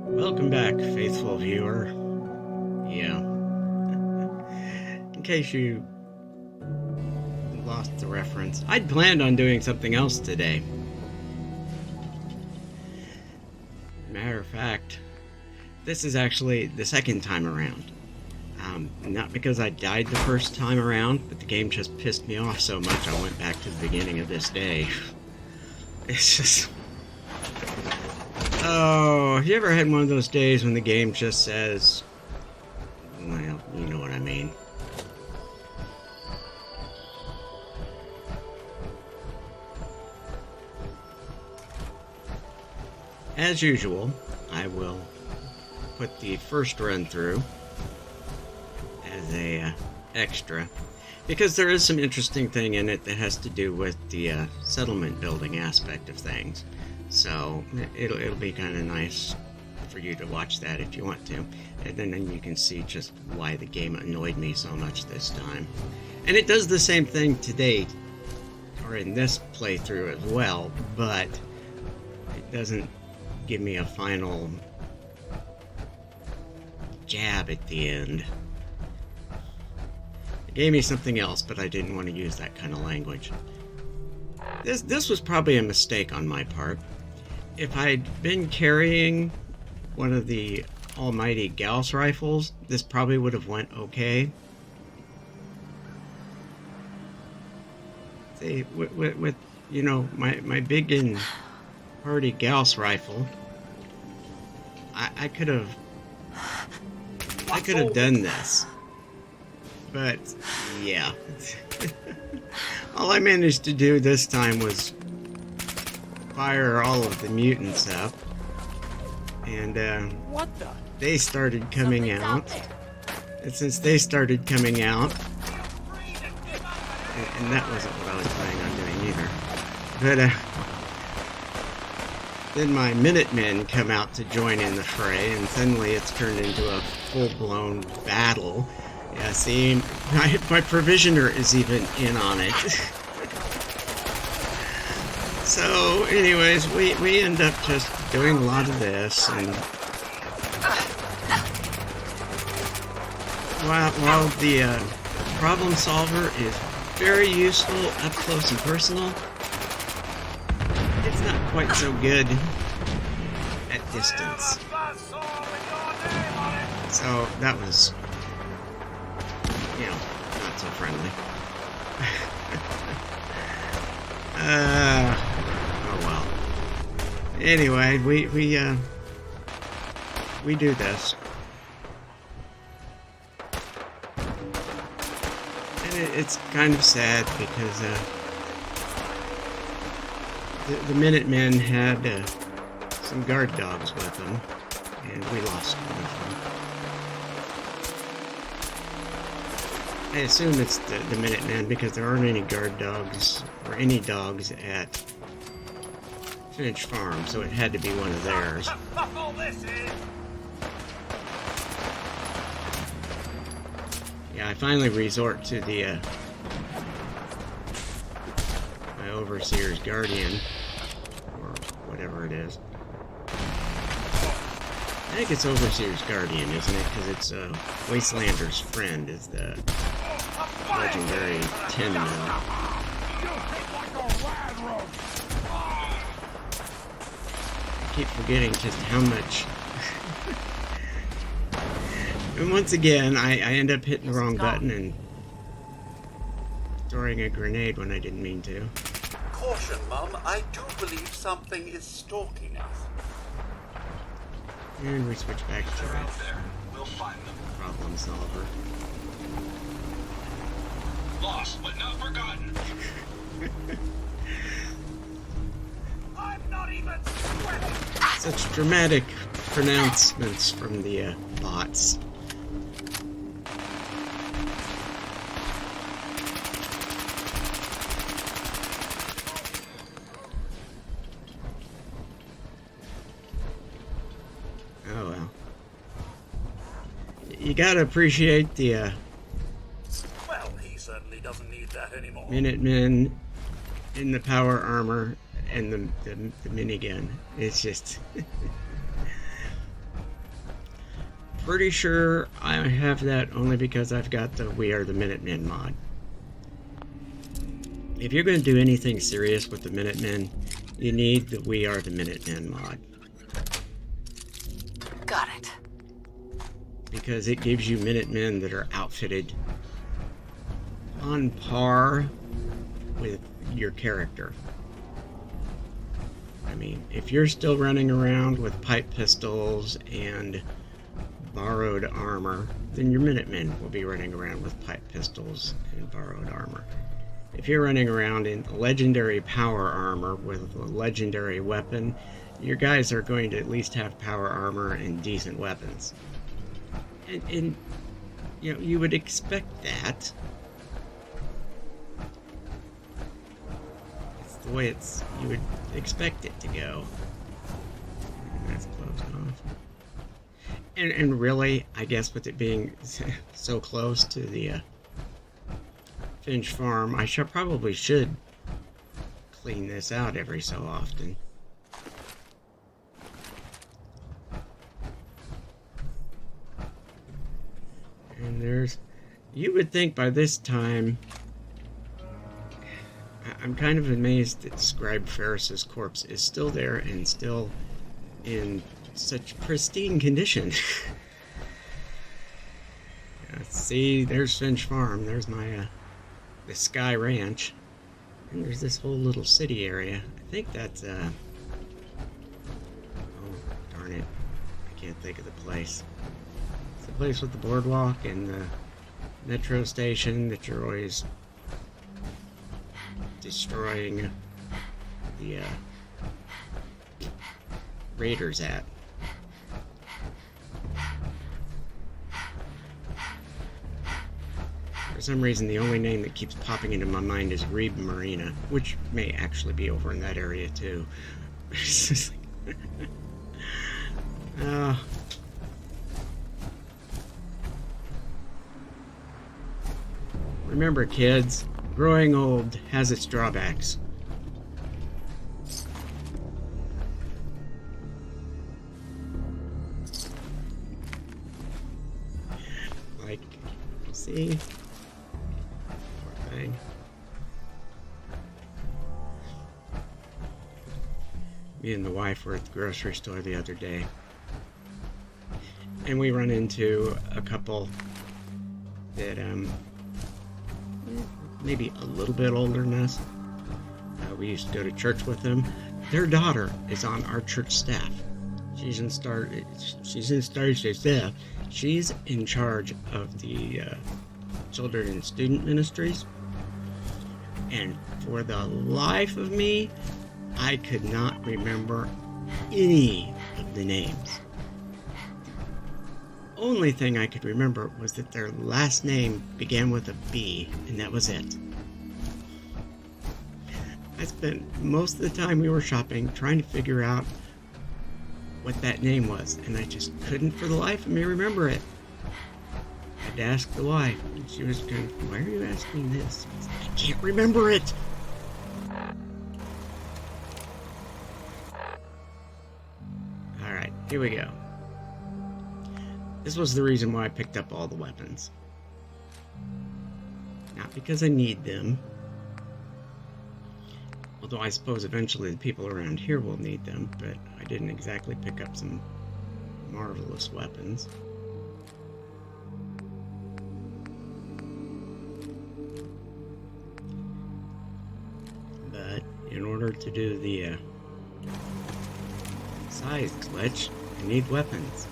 Welcome back, faithful viewer. Yeah. In case you lost the reference, I'd planned on doing something else today. Matter of fact, this is actually the second time around. Not because I died the first time around, but the game just pissed me off so much I went back to the beginning of this day. It's just... Oh, have you ever had one of those days when the game just says... Well, you know what I mean. As usual, I will put the first run through as a extra, because there is some interesting thing in it that has to do with the settlement building aspect of things. So it'll be kind of nice for you to watch that if you want to, and then you can see just why the game annoyed me so much this time. And it does the same thing today, or in this playthrough as well, but it doesn't give me a final jab at the end. It gave me something else, but I didn't want to use that kind of language. This was probably a mistake on my part. If I'd been carrying one of the almighty Gauss rifles, this probably would have went okay. See, with you know, my big and hardy Gauss rifle, I could have done this. But yeah. All I managed to do this time was fire all of the mutants up, and they started coming out. And since they started coming out, and that wasn't what I was planning on doing either, but then my Minutemen come out to join in the fray, and suddenly it's turned into a full-blown battle. Yeah, see, my provisioner is even in on it. So, anyways, we end up just doing a lot of this, and while the problem solver is very useful up close and personal, it's not quite so good at distance. So that was, you know, not so friendly. Oh well. Anyway, we do this, and it's kind of sad because the Minutemen had some guard dogs with them, and we lost one of them. I assume it's the Minutemen because there aren't any guard dogs or any dogs at Finch Farm, so it had to be one of theirs. Yeah, I finally resort to the my Overseer's Guardian, or whatever it is. I think it's Overseer's Guardian, isn't it? Because it's Wastelander's Friend is the legendary 10 mil. I keep forgetting just how much. And once again, I end up hitting the wrong button and throwing a grenade when I didn't mean to. Caution, Mum. I do believe something is stalking us. And we switch back to They're out there. We'll find them. Problem solver. Lost, but not forgotten. I'm not even sweating. Such dramatic pronouncements from the bots. Oh well. You gotta appreciate the Well, he certainly doesn't need that anymore. Minutemen in the power armor and the minigun. It's just pretty sure I have that only because I've got the We Are the Minutemen mod. If you're going to do anything serious with the Minutemen, you need the We Are the Minutemen mod. Got it. Because it gives you Minutemen that are outfitted on par with your character. I mean, if you're still running around with pipe pistols and borrowed armor, then your Minutemen will be running around with pipe pistols and borrowed armor. If you're running around in legendary power armor with a legendary weapon, your guys are going to at least have power armor and decent weapons. And you know, you would expect that. It's the way you would expect it to go. And that's closed off. And really, I guess with it being so close to the Finch farm, I probably should clean this out every so often. And you would think by this time, I'm kind of amazed that Scribe Ferris's corpse is still there and still in such pristine condition. See, there's Finch Farm, there's my the Sky Ranch, and there's this whole little city area. I think that's oh darn it, I can't think of the place. It's the place with the boardwalk and the metro station that you're always destroying the raiders at. For some reason, the only name that keeps popping into my mind is Reeb Marina, which may actually be over in that area too. Remember, kids, growing old has its drawbacks. Like, see? Poor thing. Me and the wife were at the grocery store the other day, and we run into a couple that, maybe a little bit older than us. We used to go to church with them. Their daughter is on our church staff. She's in Star staff. She's in charge of the children and student ministries. And for the life of me, I could not remember any of the names. Only thing I could remember was that their last name began with a B, and that was it. I spent most of the time we were shopping trying to figure out what that name was, and I just couldn't for the life of me remember it. I had to ask the wife, and she was going, "Why are you asking this?" I said, "I can't remember it." Alright, here we go. This was the reason why I picked up all the weapons. Not because I need them. Although I suppose eventually the people around here will need them, but I didn't exactly pick up some marvelous weapons. But in order to do the size glitch, I need weapons.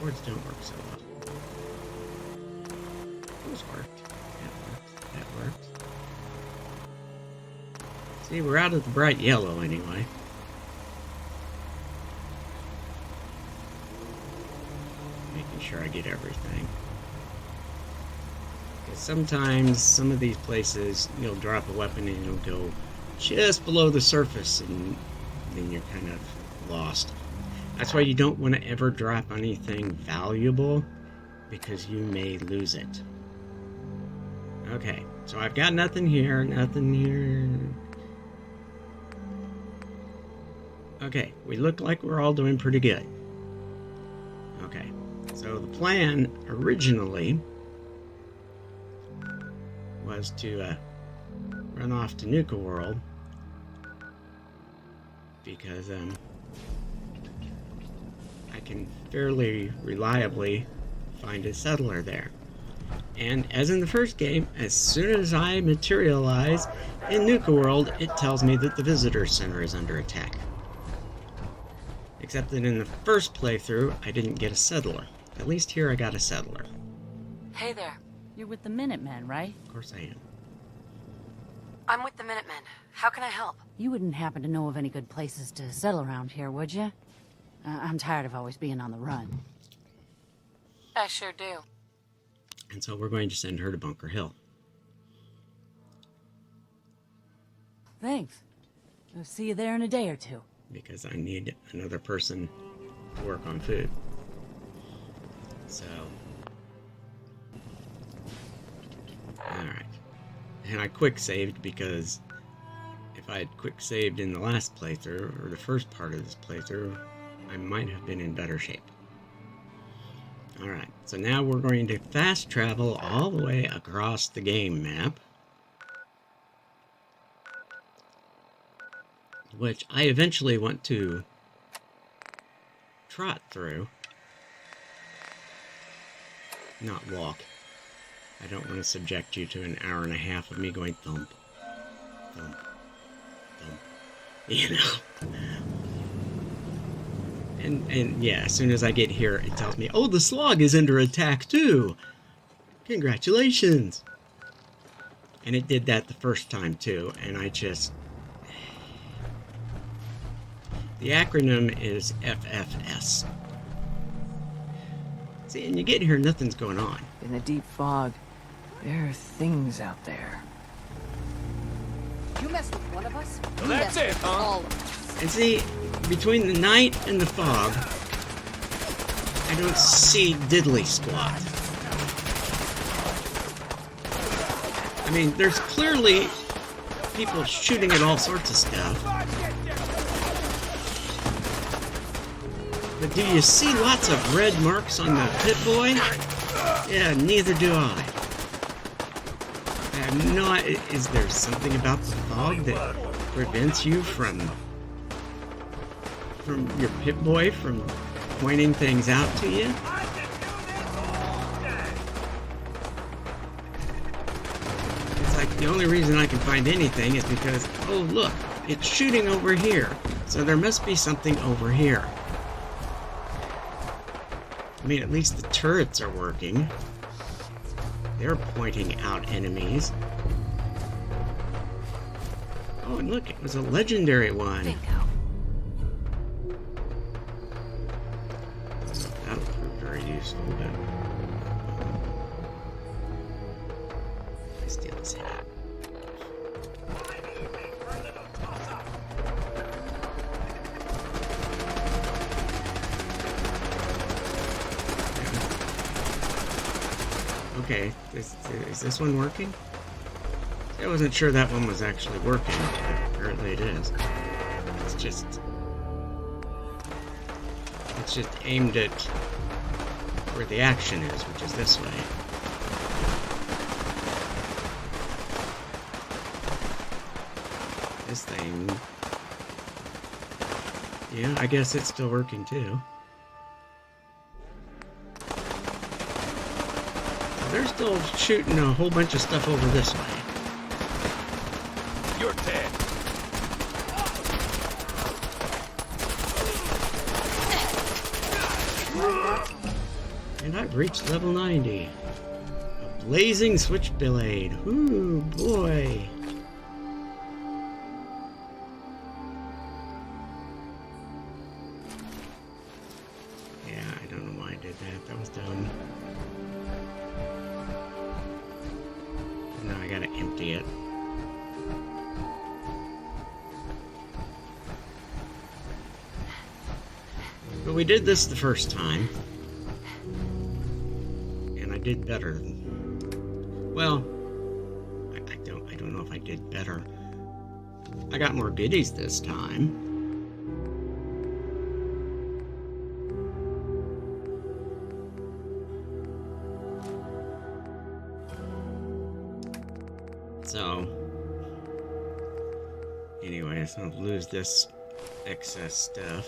Words don't work so well. Those worked. That worked. See, we're out of the bright yellow anyway. Making sure I get everything. Because sometimes, some of these places, you'll drop a weapon and it'll go just below the surface, and then you're kind of lost. That's why you don't want to ever drop anything valuable, because you may lose it. Okay, so I've got nothing here, nothing here. Okay, we look like we're all doing pretty good. Okay, so the plan originally was to run off to Nuka World, because I can fairly reliably find a settler there. And as in the first game, as soon as I materialize in Nuka World, it tells me that the visitor center is under attack. Except that in the first playthrough, I didn't get a settler. At least here I got a settler. Hey there. You're with the Minutemen, right? Of course I am. I'm with the Minutemen. How can I help? You wouldn't happen to know of any good places to settle around here, would you? I'm tired of always being on the run. I sure do. And so we're going to send her to Bunker Hill. Thanks. I'll see you there in a day or two. Because I need another person to work on food. So. Alright. And I quick saved because if I had quick saved in the last playthrough, or the first part of this playthrough, I might have been in better shape. Alright, so now we're going to fast travel all the way across the game map, which I eventually want to trot through, not walk. I don't want to subject you to an hour and a half of me going thump, thump, thump, you know. And yeah, as soon as I get here, it tells me, oh, the Slog is under attack too. Congratulations. And it did that the first time too, and I just... The acronym is FFS. See, and you get here, nothing's going on. In the deep fog, there are things out there. You mess with one of us, Well, that's it, huh? all of us. And see, between the night and the fog, I don't see diddly squat. I mean, there's clearly people shooting at all sorts of stuff. But do you see lots of red marks on the Pit-Boy? Yeah, neither do I. I have no idea. Is there something about the fog that prevents you from your Pit-Boy from pointing things out to you? It's like the only reason I can find anything is because, oh look, it's shooting over here, so there must be something over here. I mean, at least the turrets are working. They're pointing out enemies. Oh, and look, it was a legendary one. Bingo. That'll prove very useful, but... I steal his hat. Okay, is this one working? I wasn't sure that one was actually working, but apparently it is. It's just aimed at where the action is, which is this way. This thing... Yeah, I guess it's still working too. They're still shooting a whole bunch of stuff over this way. You're dead. And I've reached level 90. A blazing switchblade. Ooh, boy. Yeah, I don't know why I did that. That was dumb. Now I gotta empty it. we did this the first time, and I did better. Well, I don't know if I did better. I got more goodies this time. So, anyways, I'll lose this excess stuff.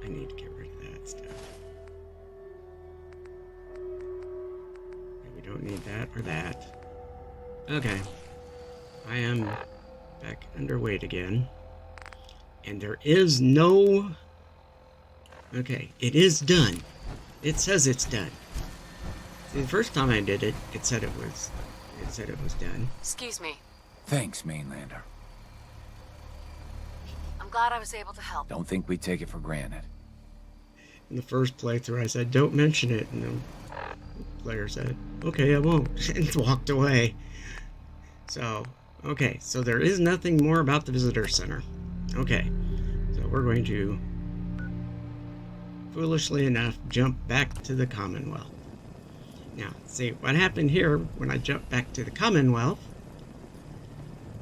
I need to get rid of that stuff. We don't need that or that. Okay. I am back underweight again. And there is no... Okay, it is done. It says it's done. See, the first time I did it, it said it was done. Excuse me. Thanks, Mainlander. I'm glad I was able to help. Don't think we take it for granted. In the first playthrough, I said, don't mention it. And the player said, okay, I won't. And walked away. So, okay. So there is nothing more about the visitor center. Okay. So we're going to, foolishly enough, jump back to the Commonwealth. Now, see, what happened here when I jumped back to the Commonwealth,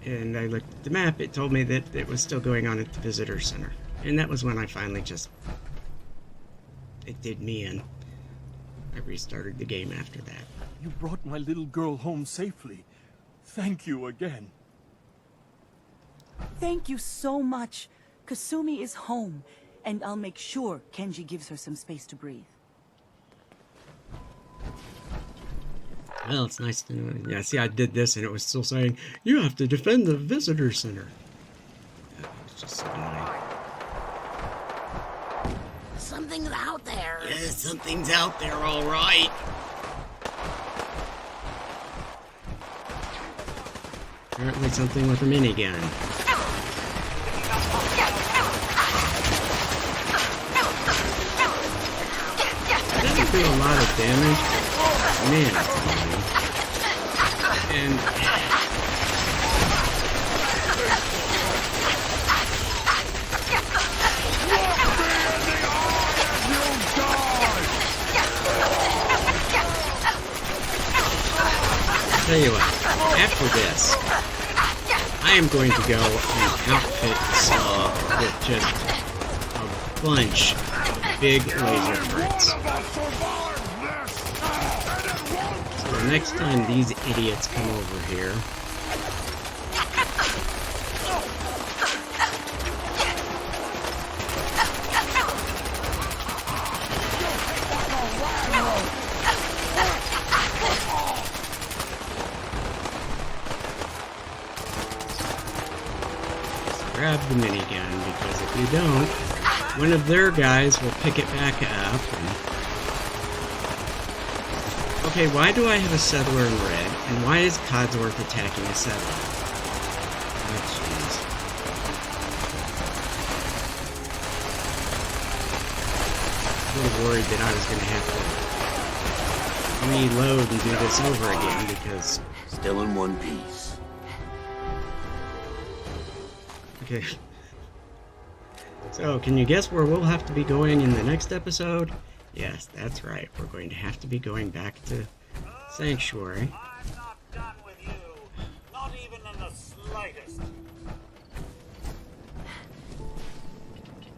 and I looked at the map, it told me that it was still going on at the visitor center. And that was when I finally just... it did me in. I restarted the game after that. You brought my little girl home safely. Thank you again. Thank you so much. Kasumi is home, and I'll make sure Kenji gives her some space to breathe. Well, it's nice to know. Yeah, see, I did this and it was still saying, you have to defend the visitor center. That was just so annoying. Something's out there. Yeah, something's out there, all right. Apparently something with a minigun. It doesn't do a lot of damage, but man, it's annoying. And tell you what, after this, I am going to go and outfit Slog with just a bunch of big laser turrets. So the next time these idiots come over here, grab the minigun, because if you don't, one of their guys will pick it back up. And... okay, why do I have a settler in red, and why is Codsworth attacking a settler? Oh, jeez. I was worried that I was going to have to reload and do this over again, because... Still in one piece. Okay. So, can you guess where we'll have to be going in the next episode? Yes, that's right. We're going to have to be going back to Sanctuary. I'm not done with you. Not even in the slightest.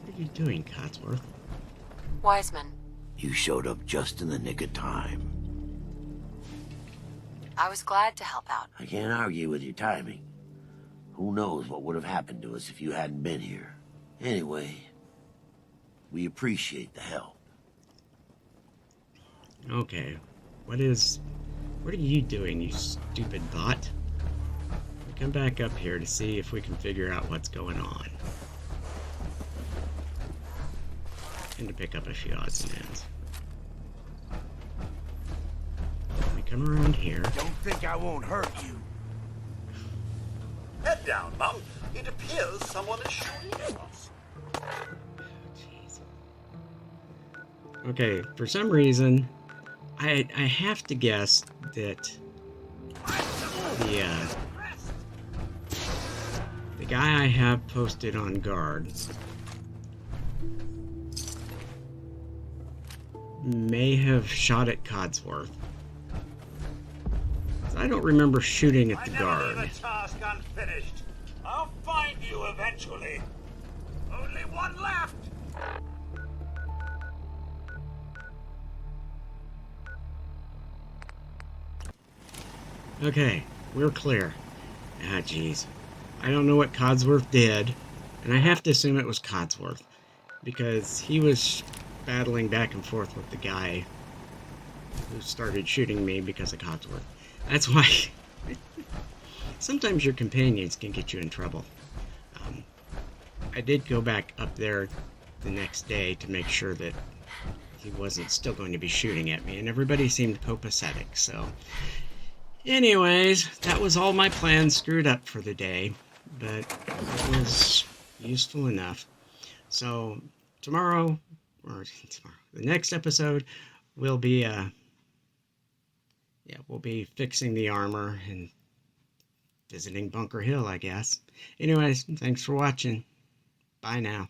What are you doing, Codsworth? Wiseman, You showed up just in the nick of time. I was glad to help out. I can't argue with your timing. Who knows what would have happened to us if you hadn't been here. Anyway, we appreciate the help. Okay. What are you doing, you stupid bot? We come back up here to see if we can figure out what's going on. And to pick up a few odds and ends. We come around here. Don't think I won't hurt you. Head down, Mum. It appears someone is shooting at us. Jeez. Okay, for some reason, I have to guess that the guy I have posted on guard may have shot at Codsworth. I don't remember shooting at the guard. I never leave a task unfinished. I'll find you eventually. Only one left. Okay, we're clear. Ah, jeez. I don't know what Codsworth did, and I have to assume it was Codsworth, because he was battling back and forth with the guy who started shooting me because of Codsworth. That's why sometimes your companions can get you in trouble. I did go back up there the next day to make sure that he wasn't still going to be shooting at me, and everybody seemed copacetic, so... Anyways, that was all my plans screwed up for the day, but it was useful enough. So, tomorrow, the next episode, will be, we'll be fixing the armor and visiting Bunker Hill, I guess. Anyways, thanks for watching. Bye now.